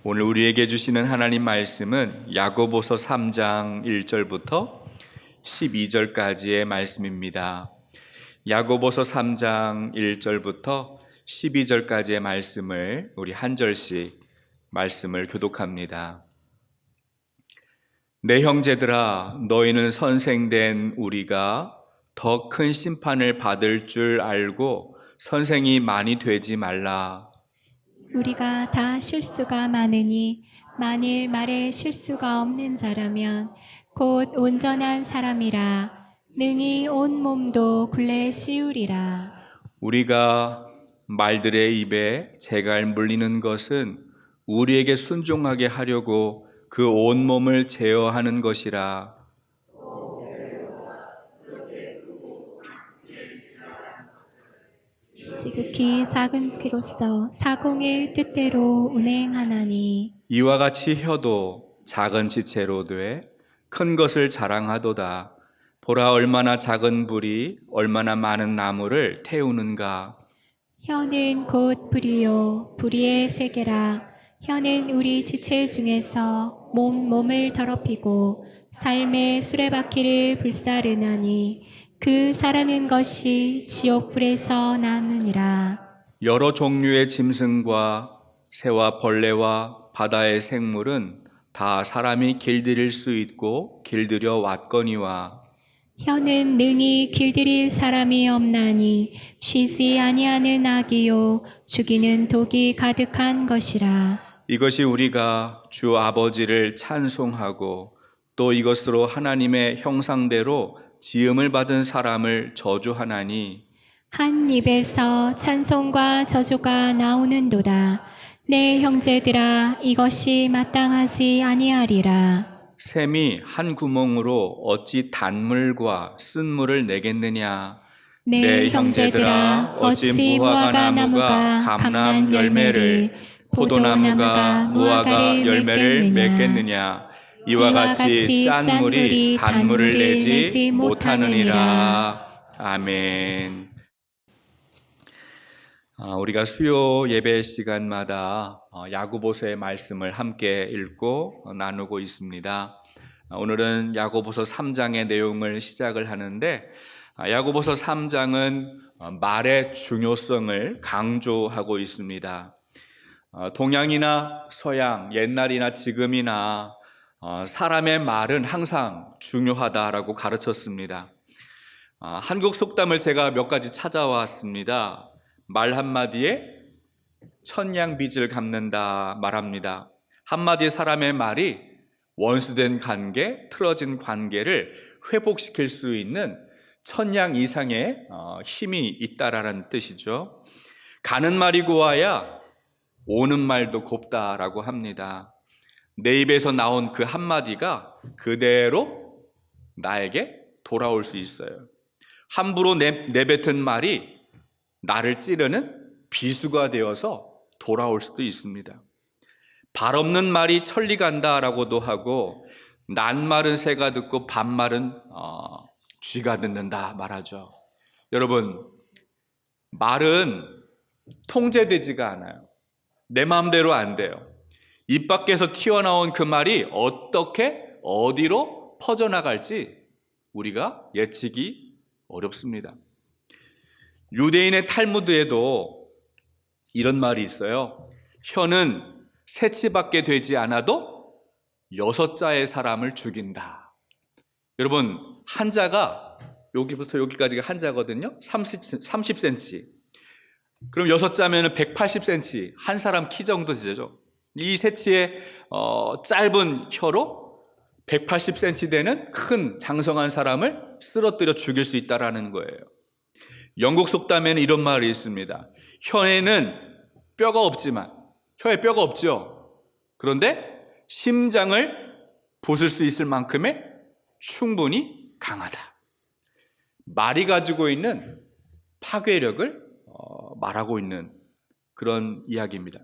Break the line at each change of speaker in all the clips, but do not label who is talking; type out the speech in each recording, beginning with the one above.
오늘 우리에게 주시는 하나님 말씀은 야고보서 3장 1절부터 12절까지의 말씀입니다. 야고보서 3장 1절부터 12절까지의 말씀을 우리 한 절씩 말씀을 교독합니다. 내 형제들아, 너희는 선생된 우리가 더 큰 심판을 받을 줄 알고 선생이 많이 되지 말라.
우리가 다 실수가 많으니 만일 말에 실수가 없는 자라면 곧 온전한 사람이라 능히 온 몸도 굴레 씌우리라.
우리가 말들의 입에 재갈 물리는 것은 우리에게 순종하게 하려고 그 온몸을 제어하는 것이라.
지극히 작은 키로서 사공의 뜻대로 운행하나니
이와 같이 혀도 작은 지체로 돼 큰 것을 자랑하도다. 보라, 얼마나 작은 불이 얼마나 많은 나무를 태우는가.
혀는 곧 불이요 불의의 세계라. 혀는 우리 지체 중에서 몸을 더럽히고 삶의 수레바퀴를 불사르나니 그 사라는 것이 지옥불에서 나느니라.
여러 종류의 짐승과 새와 벌레와 바다의 생물은 다 사람이 길들일 수 있고 길들여 왔거니와.
혀는 능히 길들일 사람이 없나니 쉬지 아니하는 악이요 죽이는 독이 가득한 것이라.
이것이 우리가 주 아버지를 찬송하고 또 이것으로 하나님의 형상대로 지음을 받은 사람을 저주하나니
한 입에서 찬송과 저주가 나오는도다. 내 형제들아, 이것이 마땅하지 아니하리라.
샘이 한 구멍으로 어찌 단물과 쓴물을 내겠느냐.
내 형제들아, 어찌 무화과 나무가 감난 열매를 포도나무가 무화과 열매를 맺겠느냐.
이와 같이 짠 물이 단물을 내지 못하느니라. 아멘. 우리가 수요 예배 시간마다 야고보서의 말씀을 함께 읽고 나누고 있습니다. 오늘은 야고보서 3장의 내용을 시작을 하는데, 야고보서 3장은 말의 중요성을 강조하고 있습니다. 동양이나 서양, 옛날이나 지금이나 사람의 말은 항상 중요하다라고 가르쳤습니다. 한국 속담을 제가 몇 가지 찾아왔습니다. 말 한마디에 천냥빚을 갚는다 말합니다. 한마디 사람의 말이 원수된 관계, 틀어진 관계를 회복시킬 수 있는 천냥 이상의 힘이 있다라는 뜻이죠. 가는 말이 고와야 오는 말도 곱다라고 합니다. 내 입에서 나온 그 한마디가 그대로 나에게 돌아올 수 있어요. 함부로 내뱉은 말이 나를 찌르는 비수가 되어서 돌아올 수도 있습니다. 발 없는 말이 천리 간다라고도 하고, 낱말은 새가 듣고 반말은 쥐가 듣는다 말하죠. 여러분, 말은 통제되지가 않아요. 내 마음대로 안 돼요. 입 밖에서 튀어나온 그 말이 어떻게 어디로 퍼져나갈지 우리가 예측이 어렵습니다. 유대인의 탈무드에도 이런 말이 있어요. 혀는 새치밖에 되지 않아도 6자의 사람을 죽인다. 여러분, 한자가 여기부터 여기까지가 한자거든요. 30cm. 그럼 6자면 180cm. 한 사람 키 정도 되죠. 이 새치의 짧은 혀로 180cm 되는 큰 장성한 사람을 쓰러뜨려 죽일 수 있다라는 거예요. 영국 속담에는 이런 말이 있습니다. 혀에는 뼈가 없지만, 혀에 뼈가 없죠. 그런데 심장을 부술 수 있을 만큼의 충분히 강하다. 말이 가지고 있는 파괴력을 말하고 있는 그런 이야기입니다.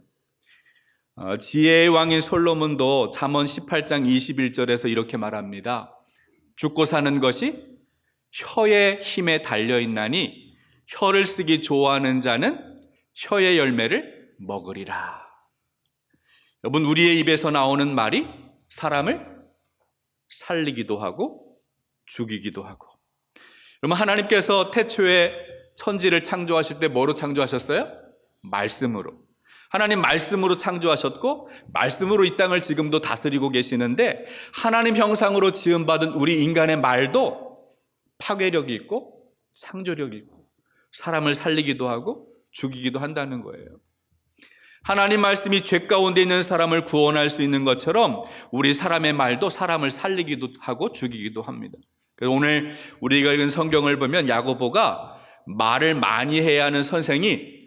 지혜의 왕인 솔로몬도 잠언 18장 21절에서 이렇게 말합니다. 죽고 사는 것이 혀의 힘에 달려있나니 혀를 쓰기 좋아하는 자는 혀의 열매를 먹으리라. 여러분, 우리의 입에서 나오는 말이 사람을 살리기도 하고 죽이기도 하고. 여러분, 하나님께서 태초에 천지를 창조하실 때 뭐로 창조하셨어요? 말씀으로. 하나님 말씀으로 창조하셨고 말씀으로 이 땅을 지금도 다스리고 계시는데, 하나님 형상으로 지음받은 우리 인간의 말도 파괴력이 있고 창조력이 있고 사람을 살리기도 하고 죽이기도 한다는 거예요. 하나님 말씀이 죄 가운데 있는 사람을 구원할 수 있는 것처럼 우리 사람의 말도 사람을 살리기도 하고 죽이기도 합니다. 그래서 오늘 우리가 읽은 성경을 보면 야고보가 말을 많이 해야 하는 선생이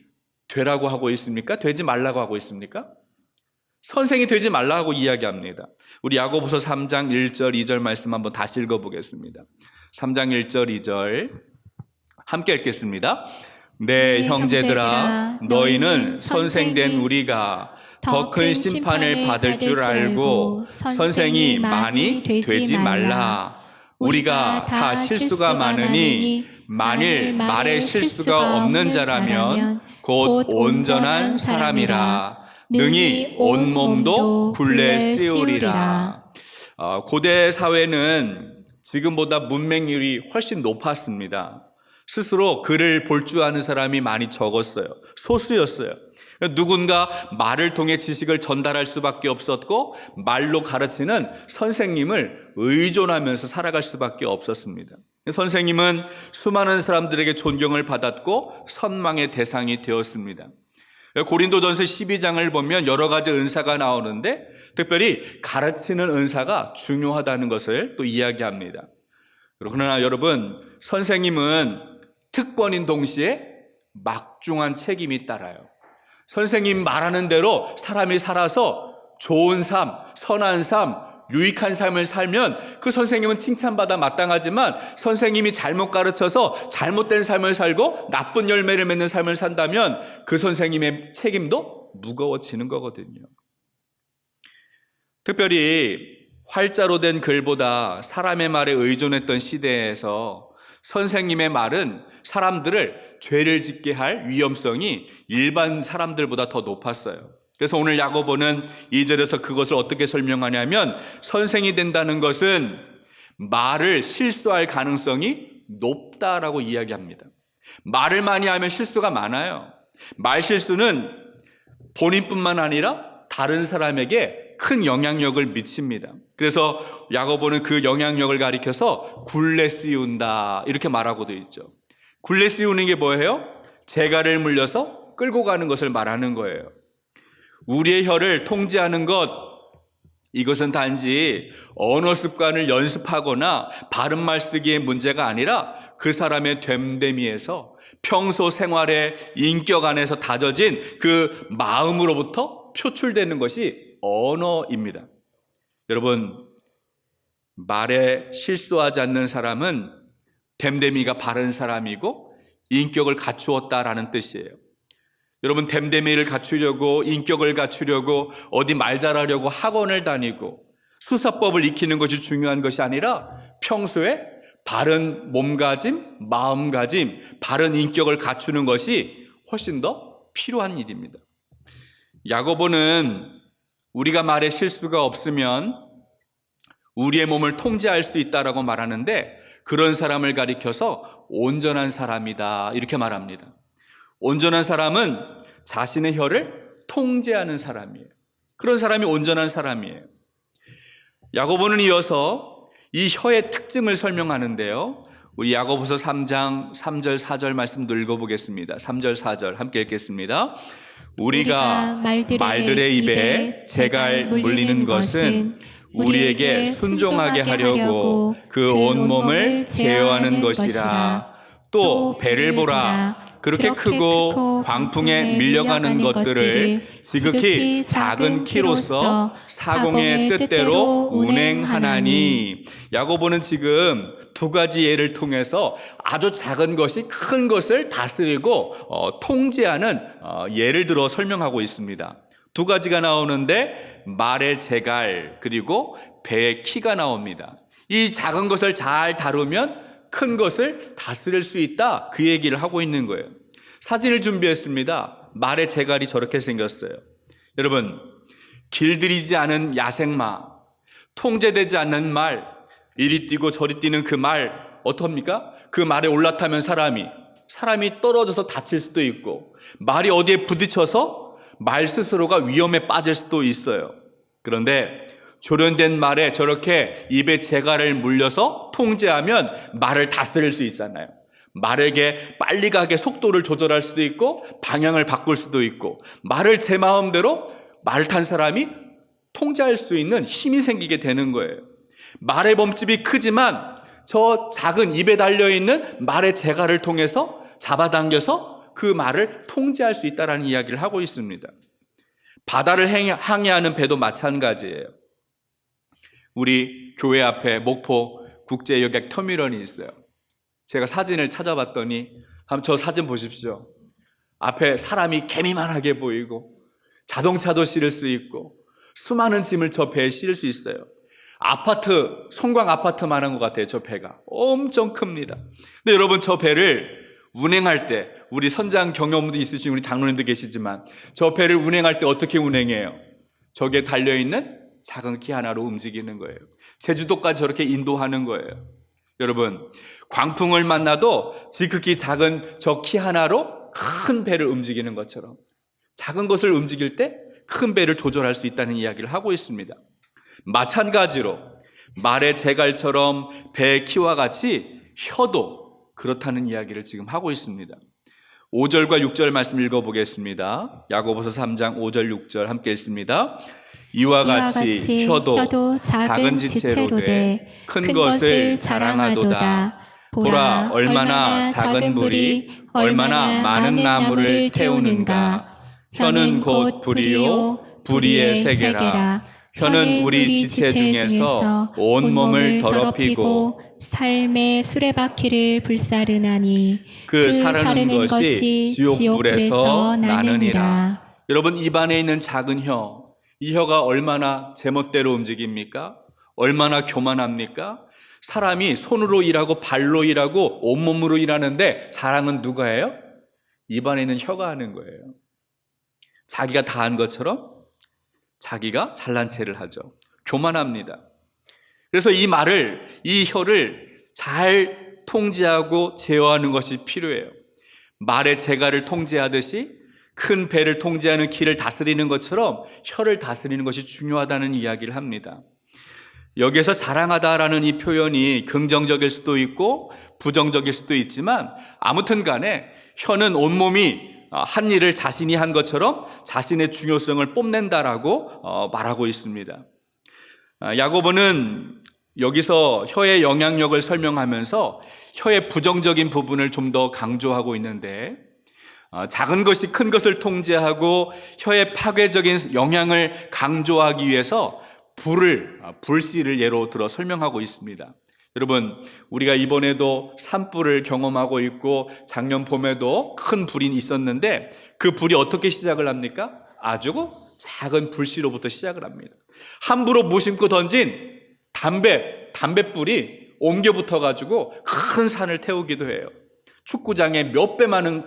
되라고 하고 있습니까? 되지 말라고 하고 있습니까? 선생이 되지 말라고 이야기합니다. 우리 야고보서 3장 1절 2절 말씀 한번 다시 읽어보겠습니다. 3장 1절 2절 함께 읽겠습니다. 네, 형제들아, 너희는 선생된 우리가 더 큰 심판을 받을 줄 알고 선생이 많이 되지 말라. 우리가 다 실수가 많으니 만일 말에 실수가 없는 자라면 곧 온전한 사람이라 능히 온몸도 굴레 씌우리라. 고대 사회는 지금보다 문맹률이 훨씬 높았습니다. 스스로 글을 볼 줄 아는 사람이 많이 적었어요. 소수였어요. 누군가 말을 통해 지식을 전달할 수밖에 없었고 말로 가르치는 선생님을 의존하면서 살아갈 수밖에 없었습니다. 선생님은 수많은 사람들에게 존경을 받았고 선망의 대상이 되었습니다. 고린도전서 12장을 보면 여러 가지 은사가 나오는데 특별히 가르치는 은사가 중요하다는 것을 또 이야기합니다. 그러나 여러분, 선생님은 특권인 동시에 막중한 책임이 따라요. 선생님 말하는 대로 사람이 살아서 좋은 삶, 선한 삶, 유익한 삶을 살면 그 선생님은 칭찬받아 마땅하지만, 선생님이 잘못 가르쳐서 잘못된 삶을 살고 나쁜 열매를 맺는 삶을 산다면 그 선생님의 책임도 무거워지는 거거든요. 특별히 활자로 된 글보다 사람의 말에 의존했던 시대에서 선생님의 말은 사람들을 죄를 짓게 할 위험성이 일반 사람들보다 더 높았어요. 그래서 오늘 야고보는 2절에서 그것을 어떻게 설명하냐면, 선생이 된다는 것은 말을 실수할 가능성이 높다라고 이야기합니다. 말을 많이 하면 실수가 많아요. 말 실수는 본인뿐만 아니라 다른 사람에게 큰 영향력을 미칩니다. 그래서 야고보는 그 영향력을 가리켜서 굴레 씌운다 이렇게 말하고 되어 있죠. 굴레 씌우는 게 뭐예요? 재갈을 물려서 끌고 가는 것을 말하는 거예요. 우리의 혀를 통제하는 것, 이것은 단지 언어 습관을 연습하거나 바른 말 쓰기의 문제가 아니라 그 사람의 됨됨이에서 평소 생활의 인격 안에서 다져진 그 마음으로부터 표출되는 것이 언어입니다. 여러분, 말에 실수하지 않는 사람은 됨됨이가 바른 사람이고 인격을 갖추었다라는 뜻이에요. 여러분, 됨됨이를 갖추려고, 인격을 갖추려고 어디 말 잘하려고 학원을 다니고 수사법을 익히는 것이 중요한 것이 아니라 평소에 바른 몸가짐, 마음가짐, 바른 인격을 갖추는 것이 훨씬 더 필요한 일입니다. 야고보는 우리가 말에 실수가 없으면 우리의 몸을 통제할 수 있다라고 말하는데, 그런 사람을 가리켜서 온전한 사람이다 이렇게 말합니다. 온전한 사람은 자신의 혀를 통제하는 사람이에요. 그런 사람이 온전한 사람이에요. 야고보는 이어서 이 혀의 특징을 설명하는데요. 우리 야고보서 3장 3절 4절 말씀도 읽어보겠습니다. 3절 4절 함께 읽겠습니다. 우리가 말들의 입에 재갈 물리는 것은 우리에게 순종하게 하려고 그 온몸을 제어하는 것이라. 또 배를 보라. 그렇게 크고 광풍에 밀려가는 것들을 지극히 작은 키로서 사공의 뜻대로 운행하나니. 야고보는 지금 두 가지 예를 통해서 아주 작은 것이 큰 것을 다스리고 통제하는 예를 들어 설명하고 있습니다. 두 가지가 나오는데 말의 재갈 그리고 배의 키가 나옵니다. 이 작은 것을 잘 다루면 큰 것을 다스릴 수 있다, 그 얘기를 하고 있는 거예요. 사진을 준비했습니다. 말의 재갈이 저렇게 생겼어요. 여러분, 길들이지 않은 야생마, 통제되지 않는 말, 이리 뛰고 저리 뛰는 그 말 어떻습니까? 그 말에 올라타면 사람이 떨어져서 다칠 수도 있고, 말이 어디에 부딪혀서 말 스스로가 위험에 빠질 수도 있어요. 그런데 조련된 말에 저렇게 입에 재갈을 물려서 통제하면 말을 다스릴 수 있잖아요. 말에게 빨리 가게 속도를 조절할 수도 있고 방향을 바꿀 수도 있고, 말을 제 마음대로 말 탄 사람이 통제할 수 있는 힘이 생기게 되는 거예요. 말의 몸집이 크지만 저 작은 입에 달려있는 말의 재갈을 통해서 잡아당겨서 그 말을 통제할 수 있다는 이야기를 하고 있습니다. 바다를 항해하는 배도 마찬가지예요. 우리 교회 앞에 목포 국제여객 터미널이 있어요. 제가 사진을 찾아봤더니 한번 저 사진 보십시오. 앞에 사람이 개미만하게 보이고 자동차도 실을 수 있고 수많은 짐을 저 배에 실을 수 있어요. 아파트, 성광 아파트만한 것 같아요. 저 배가 엄청 큽니다. 근데 여러분, 저 배를 운행할 때, 우리 선장 경험도 있으신 우리 장로님도 계시지만 저 배를 운행할 때 어떻게 운행해요? 저기에 달려있는 작은 키 하나로 움직이는 거예요. 제주도까지 저렇게 인도하는 거예요. 여러분, 광풍을 만나도 지극히 작은 저 키 하나로 큰 배를 움직이는 것처럼 작은 것을 움직일 때 큰 배를 조절할 수 있다는 이야기를 하고 있습니다. 마찬가지로 말의 재갈처럼 배의 키와 같이 혀도 그렇다는 이야기를 지금 하고 있습니다. 5절과 6절 말씀 읽어보겠습니다. 야고보서 3장 5절 6절 함께 읽습니다. 이와 같이 혀도 작은 지체로 돼 큰 것을 자랑하도다. 보라, 얼마나 작은 불이 얼마나 많은 나무를 태우는가. 혀는 곧 불이요 불의의 세계라. 혀는 우리 지체 중에서 온 몸을 더럽히고
삶의 수레바퀴를 불사르나니 그 사르는 것이 지옥불에서 나느니라.
여러분, 입안에 있는 작은 혀, 이 혀가 얼마나 제멋대로 움직입니까? 얼마나 교만합니까? 사람이 손으로 일하고 발로 일하고 온몸으로 일하는데 자랑은 누가 해요? 입안에 있는 혀가 하는 거예요. 자기가 다 한 것처럼 자기가 잘난 체를 하죠. 교만합니다. 그래서 이 혀를 잘 통제하고 제어하는 것이 필요해요. 말의 재갈을 통제하듯이 큰 배를 통제하는 키를 다스리는 것처럼 혀를 다스리는 것이 중요하다는 이야기를 합니다. 여기에서 자랑하다라는 이 표현이 긍정적일 수도 있고 부정적일 수도 있지만, 아무튼 간에 혀는 온몸이 한 일을 자신이 한 것처럼 자신의 중요성을 뽐낸다라고 말하고 있습니다. 야고보는 여기서 혀의 영향력을 설명하면서 혀의 부정적인 부분을 좀 더 강조하고 있는데, 작은 것이 큰 것을 통제하고 혀의 파괴적인 영향을 강조하기 위해서 불씨를 예로 들어 설명하고 있습니다. 여러분, 우리가 이번에도 산불을 경험하고 있고 작년 봄에도 큰 불이 있었는데 그 불이 어떻게 시작을 합니까? 아주 작은 불씨로부터 시작을 합니다. 함부로 무심코 던진 담뱃불이 옮겨 붙어가지고 큰 산을 태우기도 해요. 축구장에 몇 배 많은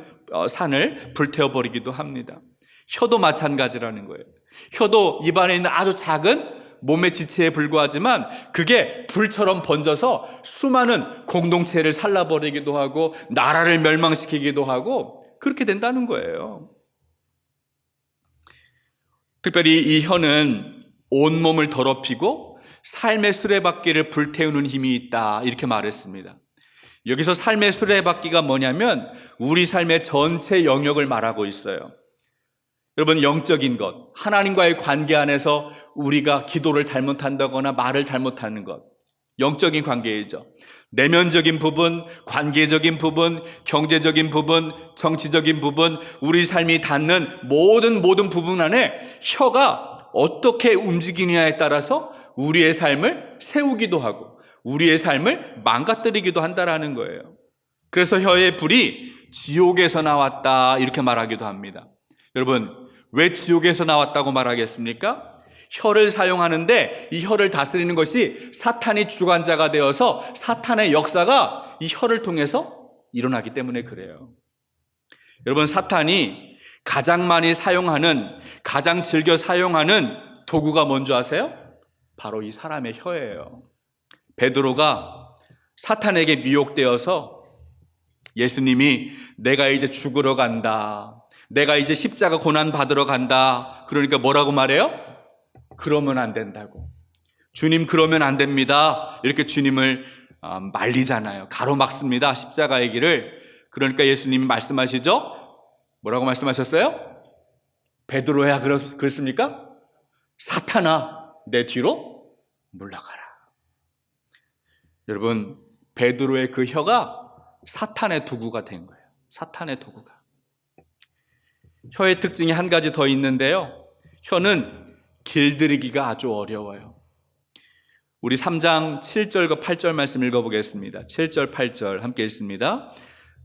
산을 불태워버리기도 합니다. 혀도 마찬가지라는 거예요. 혀도 입안에 있는 아주 작은 몸의 지체에 불과하지만 그게 불처럼 번져서 수많은 공동체를 살라버리기도 하고 나라를 멸망시키기도 하고 그렇게 된다는 거예요. 특별히 이 혀는 온몸을 더럽히고 삶의 수레바퀴를 불태우는 힘이 있다, 이렇게 말했습니다. 여기서 삶의 수레바퀴가 뭐냐면 우리 삶의 전체 영역을 말하고 있어요. 여러분, 영적인 것, 하나님과의 관계 안에서 우리가 기도를 잘못한다거나 말을 잘못하는 것, 영적인 관계이죠. 내면적인 부분, 관계적인 부분, 경제적인 부분, 정치적인 부분, 우리 삶이 닿는 모든 부분 안에 혀가 어떻게 움직이느냐에 따라서 우리의 삶을 세우기도 하고 우리의 삶을 망가뜨리기도 한다라는 거예요. 그래서 혀의 불이 지옥에서 나왔다, 이렇게 말하기도 합니다. 여러분, 왜 지옥에서 나왔다고 말하겠습니까? 혀를 사용하는데 이 혀를 다스리는 것이 사탄이 주관자가 되어서 사탄의 역사가 이 혀를 통해서 일어나기 때문에 그래요. 여러분, 사탄이 가장 많이 사용하는, 가장 즐겨 사용하는 도구가 뭔지 아세요? 바로 이 사람의 혀예요. 베드로가 사탄에게 미혹되어서 예수님이 내가 이제 죽으러 간다, 내가 이제 십자가 고난 받으러 간다, 그러니까 뭐라고 말해요? 그러면 안 된다고. 주님, 그러면 안 됩니다. 이렇게 주님을 말리잖아요. 가로막습니다, 십자가의 길을. 그러니까 예수님이 말씀하시죠? 뭐라고 말씀하셨어요? 베드로야, 그렇습니까? 사탄아, 내 뒤로 물러가라. 여러분, 베드로의 그 혀가 사탄의 도구가 된 거예요. 사탄의 도구가. 혀의 특징이 한 가지 더 있는데요, 혀는 길들이기가 아주 어려워요. 우리 3장 7절과 8절 말씀 읽어보겠습니다. 7절 8절 함께 읽습니다.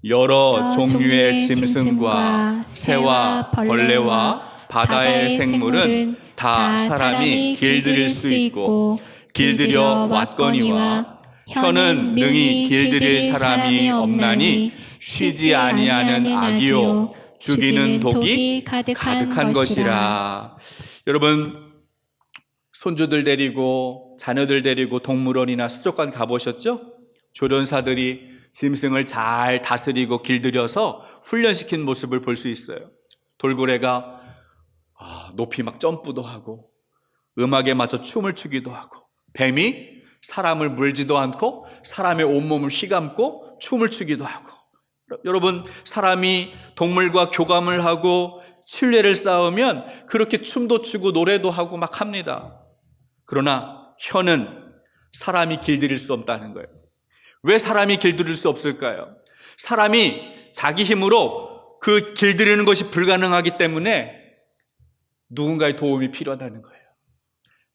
여러 종류의 짐승과 새와 벌레와 바다의 생물은 다 사람이 길들일 수 있고 길들여 왔거니와 혀는 능히 길들일 사람이 없나니 쉬지 아니하는 악이요 죽이는 독이 가득한 것이라. 여러분, 손주들 데리고 자녀들 데리고 동물원이나 수족관 가보셨죠? 조련사들이 짐승을 잘 다스리고 길들여서 훈련시킨 모습을 볼 수 있어요. 돌고래가 높이 막 점프도 하고 음악에 맞춰 춤을 추기도 하고, 뱀이 사람을 물지도 않고 사람의 온몸을 휘감고 춤을 추기도 하고. 여러분, 사람이 동물과 교감을 하고 신뢰를 쌓으면 그렇게 춤도 추고 노래도 하고 막 합니다. 그러나 혀는 사람이 길들일 수 없다는 거예요. 왜 사람이 길들일 수 없을까요? 사람이 자기 힘으로 그 길들이는 것이 불가능하기 때문에 누군가의 도움이 필요하다는 거예요.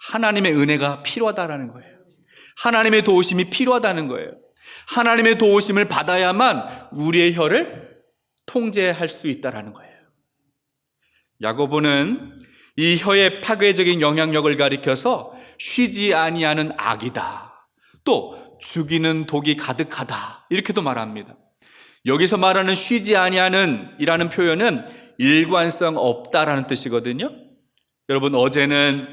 하나님의 은혜가 필요하다는 거예요. 하나님의 도우심이 필요하다는 거예요. 하나님의 도우심을 받아야만 우리의 혀를 통제할 수 있다는 거예요. 야고보는 이 혀의 파괴적인 영향력을 가리켜서 쉬지 아니하는 악이다, 또 죽이는 독이 가득하다, 이렇게도 말합니다. 여기서 말하는 쉬지 아니하는 이라는 표현은 일관성 없다라는 뜻이거든요. 여러분, 어제는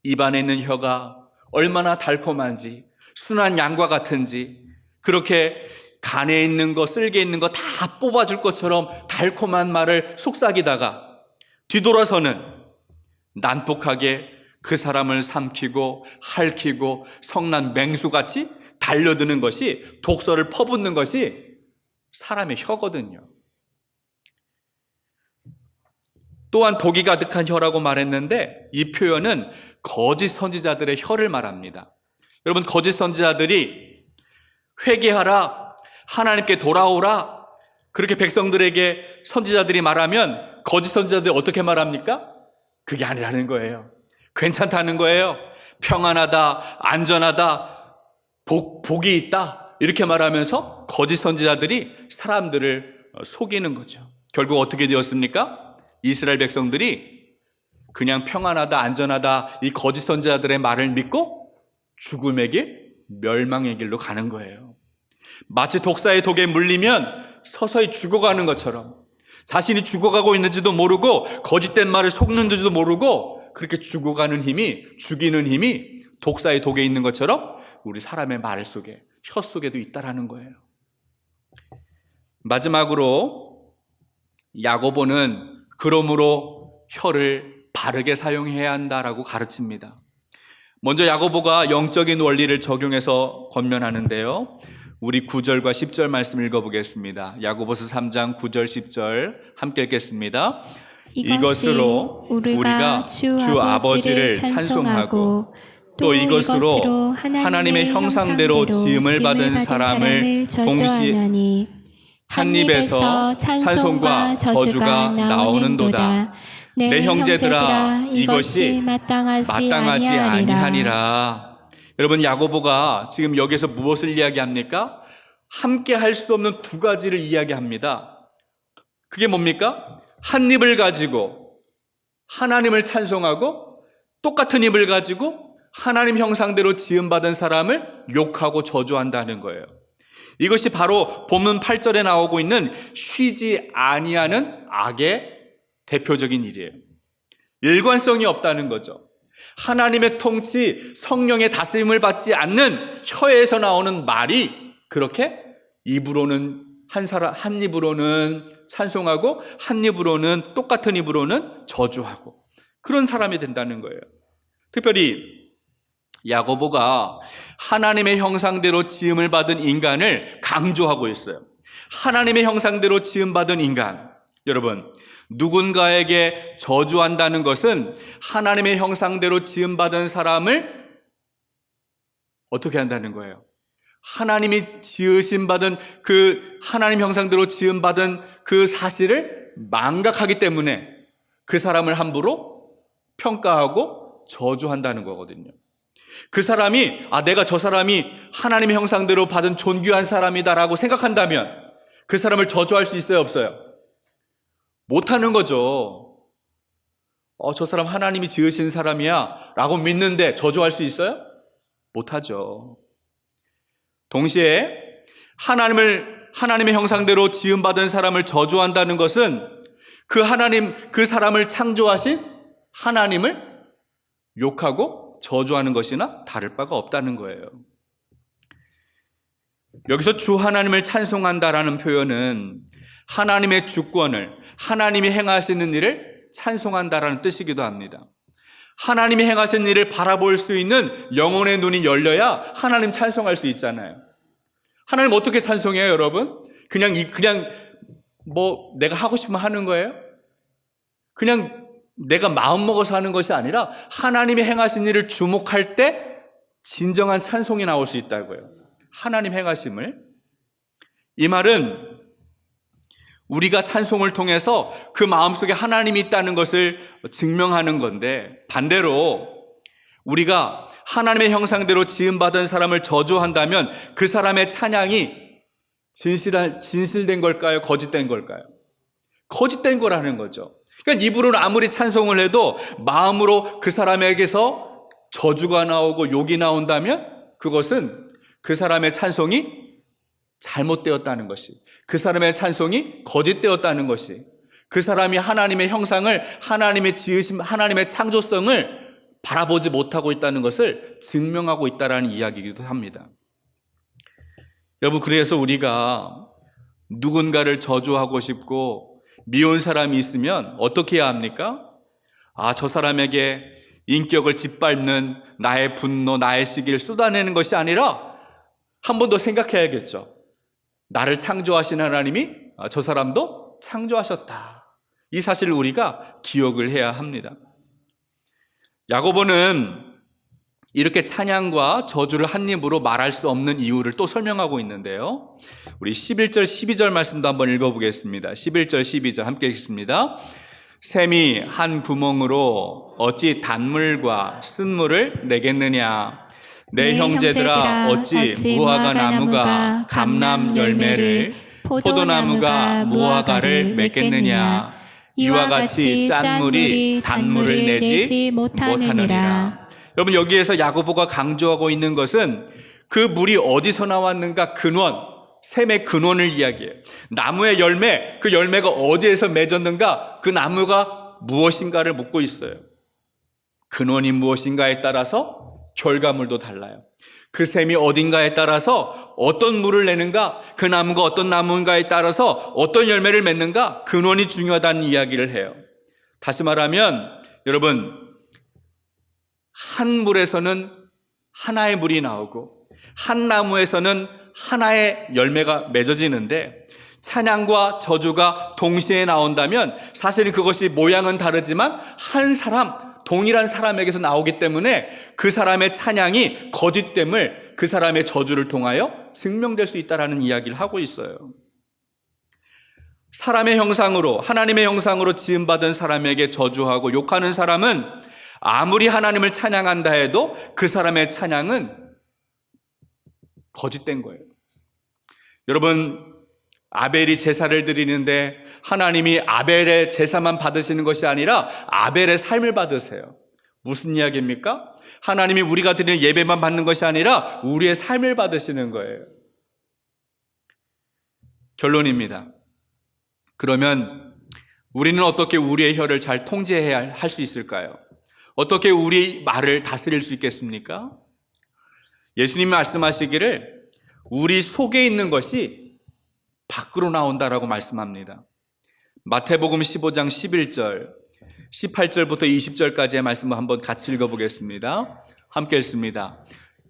입안에 있는 혀가 얼마나 달콤한지, 순한 양과 같은지, 그렇게 간에 있는 거, 쓸개 있는 거 다 뽑아줄 것처럼 달콤한 말을 속삭이다가 뒤돌아서는 난폭하게 그 사람을 삼키고 핥히고 성난 맹수같이 달려드는 것이, 독서를 퍼붓는 것이 사람의 혀거든요. 또한 독이 가득한 혀라고 말했는데, 이 표현은 거짓 선지자들의 혀를 말합니다. 여러분, 거짓 선지자들이 회개하라, 하나님께 돌아오라, 그렇게 백성들에게 선지자들이 말하면 거짓 선지자들이 어떻게 말합니까? 그게 아니라는 거예요. 괜찮다는 거예요. 평안하다, 안전하다, 복이 있다, 이렇게 말하면서 거짓 선지자들이 사람들을 속이는 거죠. 결국 어떻게 되었습니까? 이스라엘 백성들이 그냥 평안하다, 안전하다, 이 거짓 선지자들의 말을 믿고 죽음의 길, 멸망의 길로 가는 거예요. 마치 독사의 독에 물리면 서서히 죽어가는 것처럼, 자신이 죽어가고 있는지도 모르고 거짓된 말을 속는지도 모르고 그렇게 죽어가는 힘이, 죽이는 힘이 독사의 독에 있는 것처럼 우리 사람의 말 속에, 혀 속에도 있다라는 거예요. 마지막으로 야고보는 그러므로 혀를 바르게 사용해야 한다라고 가르칩니다. 먼저 야고보가 영적인 원리를 적용해서 권면하는데요, 우리 9절과 10절 말씀 읽어보겠습니다. 야고보서 3장 9절 10절 함께 읽겠습니다. 이것으로 우리가 주 아버지를 찬송하고 또 이것으로 하나님의 형상대로 지음을 받은 사람을 동시에 한 입에서 찬송과 저주가 나오는도다. 내 형제들아, 이것이 마땅하지 아니하니라. 여러분, 야고보가 지금 여기서 무엇을 이야기합니까? 함께 할 수 없는 두 가지를 이야기합니다. 그게 뭡니까? 한 입을 가지고 하나님을 찬송하고 똑같은 입을 가지고 하나님 형상대로 지음받은 사람을 욕하고 저주한다는 거예요. 이것이 바로 본문 8절에 나오고 있는 쉬지 아니하는 악의 대표적인 일이에요. 일관성이 없다는 거죠. 하나님의 통치, 성령의 다스림을 받지 않는 혀에서 나오는 말이 그렇게 입으로는 한 입으로는 찬송하고 한 입으로는 똑같은 입으로는 저주하고 그런 사람이 된다는 거예요. 특별히 야고보가 하나님의 형상대로 지음을 받은 인간을 강조하고 있어요. 하나님의 형상대로 지음받은 인간, 여러분, 누군가에게 저주한다는 것은 하나님의 형상대로 지음받은 사람을 어떻게 한다는 거예요? 하나님이 지으심받은 그 하나님 형상대로 지음받은 그 사실을 망각하기 때문에 그 사람을 함부로 평가하고 저주한다는 거거든요. 그 사람이 내가 저 사람이 하나님의 형상대로 받은 존귀한 사람이다라고 생각한다면 그 사람을 저주할 수 있어요, 없어요? 못하는 거죠. 저 사람 하나님이 지으신 사람이야 라고 믿는데 저주할 수 있어요? 못하죠. 동시에 하나님의 형상대로 지음받은 사람을 저주한다는 것은 그 사람을 창조하신 하나님을 욕하고 저주하는 것이나 다를 바가 없다는 거예요. 여기서 주 하나님을 찬송한다라는 표현은 하나님의 주권을, 하나님이 행하시는 일을 찬송한다라는 뜻이기도 합니다. 하나님이 행하신 일을 바라볼 수 있는 영혼의 눈이 열려야 하나님 찬송할 수 있잖아요. 하나님 어떻게 찬송해요, 여러분? 그냥 내가 하고 싶으면 하는 거예요? 그냥 내가 마음 먹어서 하는 것이 아니라 하나님이 행하신 일을 주목할 때 진정한 찬송이 나올 수 있다고요. 하나님 행하심을. 이 말은 우리가 찬송을 통해서 그 마음속에 하나님이 있다는 것을 증명하는 건데, 반대로 우리가 하나님의 형상대로 지음받은 사람을 저주한다면 그 사람의 찬양이 진실된 걸까요? 거짓된 걸까요? 거짓된 거라는 거죠. 그러니까 입으로는 아무리 찬송을 해도 마음으로 그 사람에게서 저주가 나오고 욕이 나온다면 그것은 그 사람의 찬송이 잘못되었다는 것이, 그 사람의 찬송이 거짓되었다는 것이, 그 사람이 하나님의 형상을, 하나님의 지으심, 하나님의 창조성을 바라보지 못하고 있다는 것을 증명하고 있다는 이야기이기도 합니다. 여러분, 그래서 우리가 누군가를 저주하고 싶고 미운 사람이 있으면 어떻게 해야 합니까? 저 사람에게 인격을 짓밟는 나의 분노, 나의 시기를 쏟아내는 것이 아니라 한 번 더 생각해야겠죠. 나를 창조하신 하나님이 저 사람도 창조하셨다. 이 사실을 우리가 기억을 해야 합니다. 야고보는 이렇게 찬양과 저주를 한 입으로 말할 수 없는 이유를 또 설명하고 있는데요. 우리 11절, 12절 말씀도 한번 읽어보겠습니다. 11절, 12절 함께 읽습니다. 샘이 한 구멍으로 어찌 단물과 쓴물을 내겠느냐. 내 형제들아 어찌 무화과 나무가 감람 열매를, 포도나무가 무화과를 맺겠느냐. 이와 같이 짠 물이 단물을 내지 못하느니라. 여러분, 여기에서 야고보가 강조하고 있는 것은 그 물이 어디서 나왔는가, 근원, 샘의 근원을 이야기해요. 나무의 열매, 그 열매가 어디에서 맺었는가, 그 나무가 무엇인가를 묻고 있어요. 근원이 무엇인가에 따라서 결과물도 달라요. 그 샘이 어딘가에 따라서 어떤 물을 내는가, 그 나무가 어떤 나무인가에 따라서 어떤 열매를 맺는가, 근원이 중요하다는 이야기를 해요. 다시 말하면 여러분, 한 물에서는 하나의 물이 나오고 한 나무에서는 하나의 열매가 맺어지는데, 찬양과 저주가 동시에 나온다면 사실 그것이 모양은 다르지만 한 사람, 동일한 사람에게서 나오기 때문에 그 사람의 찬양이 거짓됨을 그 사람의 저주를 통하여 증명될 수 있다는 이야기를 하고 있어요. 사람의 형상으로, 하나님의 형상으로 지음받은 사람에게 저주하고 욕하는 사람은 아무리 하나님을 찬양한다 해도 그 사람의 찬양은 거짓된 거예요. 여러분, 아벨이 제사를 드리는데 하나님이 아벨의 제사만 받으시는 것이 아니라 아벨의 삶을 받으세요. 무슨 이야기입니까? 하나님이 우리가 드리는 예배만 받는 것이 아니라 우리의 삶을 받으시는 거예요. 결론입니다. 그러면 우리는 어떻게 우리의 혀를 잘 통제해야 할 수 있을까요? 어떻게 우리 말을 다스릴 수 있겠습니까? 예수님이 말씀하시기를 우리 속에 있는 것이 밖으로 나온다라고 말씀합니다. 마태복음 15장 11절, 18절부터 20절까지의 말씀을 한번 같이 읽어보겠습니다. 함께 읽습니다.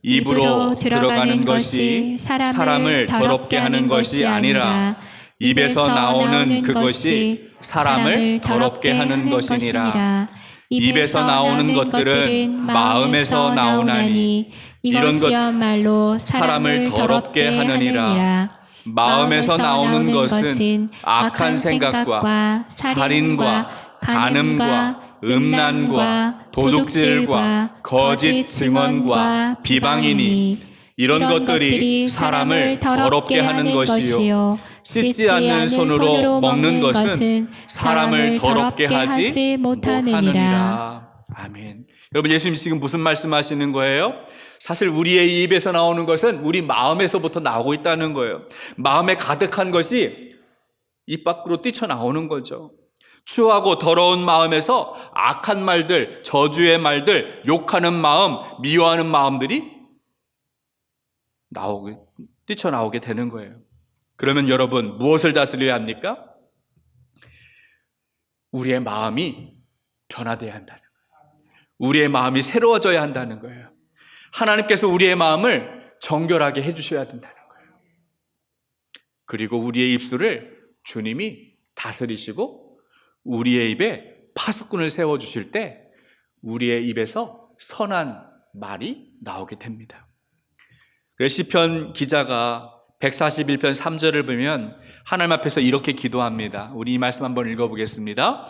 입으로 들어가는 것이 사람을 더럽게 하는 것이 아니라 입에서 나오는 그것이 사람을 더럽게 하는 것이니라. 입에서 나오는 것들은 마음에서 나오나니 이것이야말로 사람을 더럽게 하느니라. 마음에서 나오는 것은 악한 생각과 살인과 간음과 음란과 도둑질과 거짓 증언과 비방이니 이런 것들이 사람을 더럽게 하는 것이요 씻지 않는 손으로 먹는 것은 사람을 더럽게 하지 못하느니라. 아멘. 여러분, 예수님 지금 무슨 말씀하시는 거예요? 사실 우리의 입에서 나오는 것은 우리 마음에서부터 나오고 있다는 거예요. 마음에 가득한 것이 입 밖으로 뛰쳐나오는 거죠. 추하고 더러운 마음에서 악한 말들, 저주의 말들, 욕하는 마음, 미워하는 마음들이 뛰쳐나오게 되는 거예요. 그러면 여러분, 무엇을 다스려야 합니까? 우리의 마음이 변화되어야 한다는 거예요. 우리의 마음이 새로워져야 한다는 거예요. 하나님께서 우리의 마음을 정결하게 해주셔야 된다는 거예요. 그리고 우리의 입술을 주님이 다스리시고 우리의 입에 파수꾼을 세워주실 때 우리의 입에서 선한 말이 나오게 됩니다. 그래서 시편 기자가 141편 3절을 보면 하나님 앞에서 이렇게 기도합니다. 우리 이 말씀 한번 읽어보겠습니다.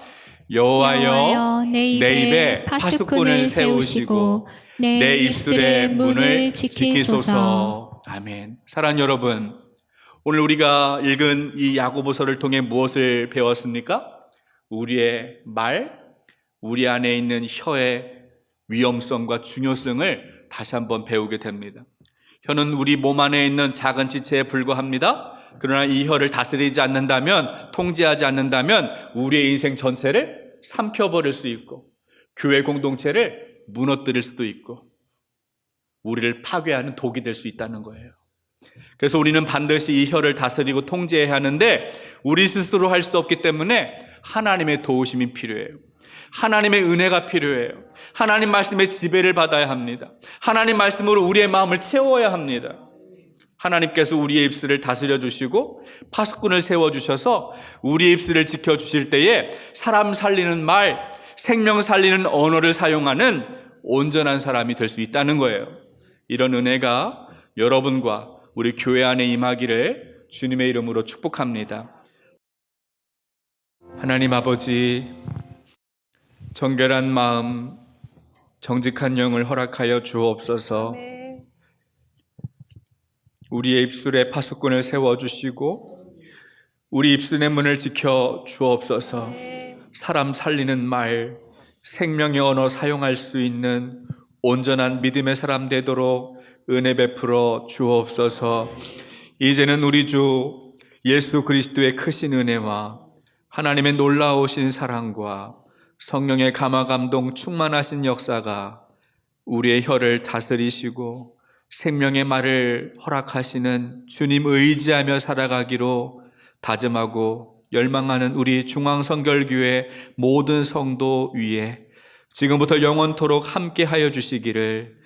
여호와여 내 입에 파수꾼을 세우시고 내 입술의 문을 지키소서. 아멘. 사랑하는 여러분, 오늘 우리가 읽은 이 야고보서를 통해 무엇을 배웠습니까? 우리의 말, 우리 안에 있는 혀의 위험성과 중요성을 다시 한번 배우게 됩니다. 혀는 우리 몸 안에 있는 작은 지체에 불과합니다. 그러나 이 혀를 다스리지 않는다면, 통제하지 않는다면 우리의 인생 전체를 삼켜버릴 수 있고 교회 공동체를 무너뜨릴 수도 있고 우리를 파괴하는 독이 될 수 있다는 거예요. 그래서 우리는 반드시 이 혀를 다스리고 통제해야 하는데 우리 스스로 할 수 없기 때문에 하나님의 도우심이 필요해요. 하나님의 은혜가 필요해요. 하나님 말씀의 지배를 받아야 합니다. 하나님 말씀으로 우리의 마음을 채워야 합니다. 하나님께서 우리의 입술을 다스려 주시고 파수꾼을 세워주셔서 우리의 입술을 지켜주실 때에 사람 살리는 말, 생명 살리는 언어를 사용하는 온전한 사람이 될 수 있다는 거예요. 이런 은혜가 여러분과 우리 교회 안에 임하기를 주님의 이름으로 축복합니다. 하나님 아버지, 정결한 마음, 정직한 영을 허락하여 주옵소서. 우리의 입술에 파수꾼을 세워주시고 우리 입술의 문을 지켜 주옵소서. 사람 살리는 말, 생명의 언어 사용할 수 있는 온전한 믿음의 사람 되도록 은혜 베풀어 주옵소서. 이제는 우리 주 예수 그리스도의 크신 은혜와 하나님의 놀라우신 사랑과 성령의 감화 감동 충만하신 역사가 우리의 혀를 다스리시고 생명의 말을 허락하시는 주님 의지하며 살아가기로 다짐하고 열망하는 우리 중앙성결교회 모든 성도 위에 지금부터 영원토록 함께하여 주시기를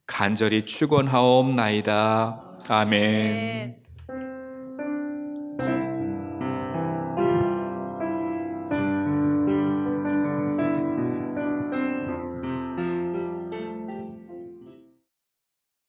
간절히 축원하옵나이다. 아멘.